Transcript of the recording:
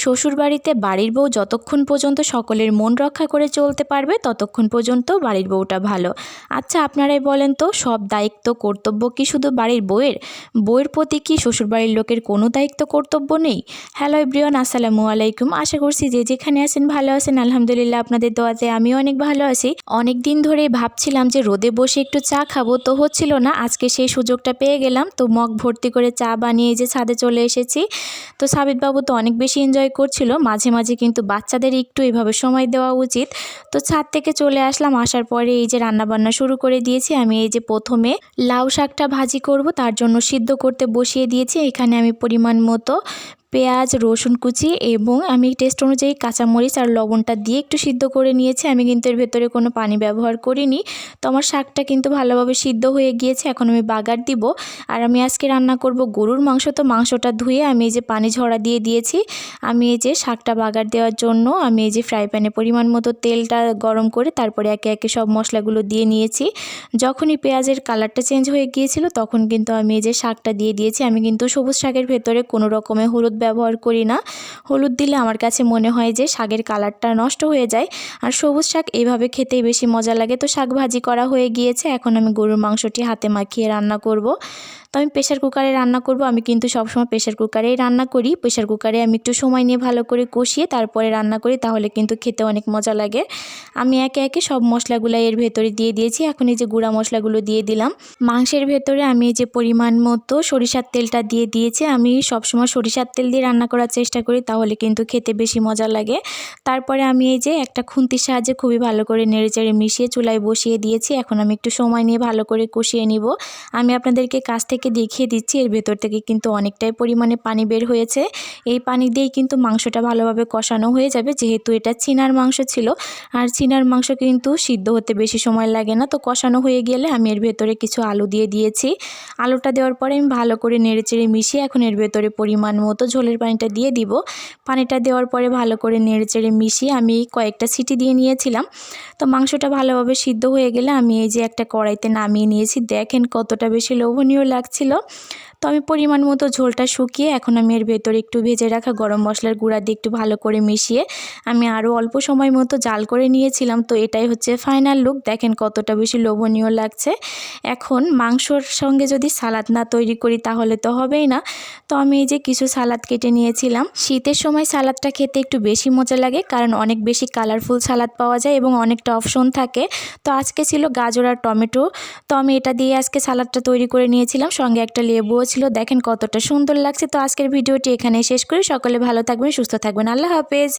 শ্বশুরবাড়িতে বাড়ির বউ যতক্ষণ পর্যন্ত সকলের মন রক্ষা করে চলতে পারবে ততক্ষণ পর্যন্ত বাড়ির বউটা ভালো। আচ্ছা আপনারাই বলেন তো, সব দায়িত্ব কর্তব্য কি শুধু বাড়ির বউয়ের? বউয়ের প্রতি কি শ্বশুরবাড়ির লোকের কোনো দায়িত্ব কর্তব্য নেই? হ্যালো এভরিওয়ান, আসসালামু আলাইকুম। আশা করছি যে যেখানে আছেন ভালো আছেন। আলহামদুলিল্লাহ আপনাদের দোয়াতে আমিও অনেক ভালো আছি। অনেক দিন ধরেই ভাবছিলাম যে রোদে বসে একটু চা খাবো, তো হচ্ছিল না। আজকে সেই সুযোগটা পেয়ে গেলাম, তো মগ ভর্তি করে চা বানিয়ে যে ছাদে চলে এসেছি। তো সাবিত বাবু তো অনেক বেশি এনজয় করছিল। মাঝে মাঝে কিন্তু বাচ্চাদের একটু এভাবে সময় দেওয়া উচিত। তো ছাদ থেকে চলে আসলাম, আসার পরে এই যে রান্নাবান্না শুরু করে দিয়েছি। আমি এই যে প্রথমে লাউ শাকটা ভাজি করব, তার জন্য সিদ্ধ করতে বসিয়ে দিয়েছি। এখানে আমি পরিমাণ মতো পেঁয়াজ, রসুন কুচি এবং আমি টেস্ট অনুযায়ী কাঁচামরিচ আর লবণটা দিয়ে একটু সিদ্ধ করে নিয়েছি। আমি কিন্তু এর ভেতরে কোনো পানি ব্যবহার করিনি। তো আমার শাকটা কিন্তু ভালোভাবে সিদ্ধ হয়ে গিয়েছে। এখন আমি বাগার দিব। আর আমি আজকে রান্না করব গরুর মাংস। তো মাংসটা ধুয়ে আমি এই যে পানি ঝরা দিয়ে দিয়েছি। আমি এই যে শাকটা বাগার দেওয়ার জন্য আমি এই যে ফ্রাই প্যানে পরিমাণ মতো তেলটা গরম করে তারপরে একে একে সব মশলাগুলো দিয়ে নিয়েছি। যখনই পেঁয়াজের কালারটা চেঞ্জ হয়ে গিয়েছিল তখন কিন্তু আমি এই যে শাকটা দিয়ে দিয়েছি। আমি কিন্তু সবুজ শাকের ভেতরে কোনো রকমের হলুদ ব্যবহার করি না। হলুদ দিলে আমার কাছে মনে হয় যে শাকের কালারটা নষ্ট হয়ে যায়। আর সবুজ শাক এইভাবে খেতেই বেশি মজা লাগে। তো শাক ভাজি করা হয়ে গিয়েছে। এখন আমি গরুর মাংসটি হাতে মাখিয়ে রান্না করব। তো আমি প্রেশার কুকারে রান্না করব। আমি কিন্তু সবসময় প্রেশার কুকারেই রান্না করি। প্রেশার কুকারে আমি একটু সময় নিয়ে ভালো করে কষিয়ে তারপরে রান্না করি, তাহলে কিন্তু খেতে অনেক মজা লাগে। আমি একে একে সব মশলাগুলো এর ভেতরে দিয়ে দিয়েছি। এখন এই যে গুঁড়া মশলাগুলো দিয়ে দিলাম। মাংসের ভেতরে আমি এই যে পরিমাণ মতো সরিষার তেলটা দিয়ে দিয়েছি। আমি সবসময় সরিষার তেল দিয়ে রান্না করার চেষ্টা করি, তাহলে কিন্তু খেতে বেশি মজা লাগে। তারপরে আমি এই যে একটা খুন্তির সাহায্যে খুবই ভালো করে নেড়েচেড়ে মিশিয়ে চুলায় বসিয়ে দিয়েছি। এখন আমি একটু সময় নিয়ে ভালো করে কষিয়ে নিব। আমি আপনাদেরকে কাছ থেকে দেখিয়ে দিচ্ছি, এর ভেতর থেকে কিন্তু অনেকটাই পরিমাণে পানি বের হয়েছে। এই পানি দিয়েই কিন্তু মাংসটা ভালোভাবে কষানো হয়ে যাবে, যেহেতু এটা চিনার মাংস ছিল। আর চিনার মাংস কিন্তু সিদ্ধ হতে বেশি সময় লাগে না। তো কষানো হয়ে গেলে আমি এর ভেতরে কিছু আলু দিয়ে দিয়েছি। আলুটা দেওয়ার পরে আমি ভালো করে নেড়েচেড়ে মিশিয়ে এখন এর ভেতরে পরিমাণ মতো ঝোলের পানিটা দিয়ে দিব। পানিটা দেওয়ার পরে ভালো করে নেড়েচেড়ে মিশিয়ে আমি কয়েকটা সিটি দিয়ে নিয়েছিলাম। তো মাংসটা ভালোভাবে সিদ্ধ হয়ে গেলে আমি এই যে একটা কড়াইতে নামিয়ে নিয়েছি। দেখেন কতটা বেশি লোভনীয় লাগছিল। তো আমি পরিমাণ মতো ঝোলটা শুকিয়ে এখন আমি এর ভেতরে একটু ভেজে রাখা গরম মশলার গুঁড়া দিয়ে একটু ভালো করে মিশিয়ে আমি আরও অল্প সময় মতো জাল করে নিয়েছিলাম। তো এটাই হচ্ছে ফাইনাল লুক। দেখেন কতটা বেশি লোভনীয় লাগছে। এখন মাংসর সঙ্গে যদি সালাদ না তৈরি করি তাহলে তো হবেই না। তো আমি এই যে কিছু সালাদ কেটে নিয়েছিলাম। শীতের সময় সালাদটা খেতে একটু বেশি মজা লাগে, কারণ অনেক বেশি কালারফুল সালাদ পাওয়া যায় এবং অনেকটা অপশন থাকে। তো আজকে ছিল গাজর আর টমেটো। তো আমি এটা দিয়ে আজকে সালাদটা তৈরি করে নিয়েছিলাম, সঙ্গে একটা লেবুও ছিল। দেখেন কতটা সুন্দর লাগছে। তো আজকের ভিডিওটি এখানে শেষ করি। সকলে ভালো থাকবেন, সুস্থ থাকবেন। আল্লাহ হাফেজ।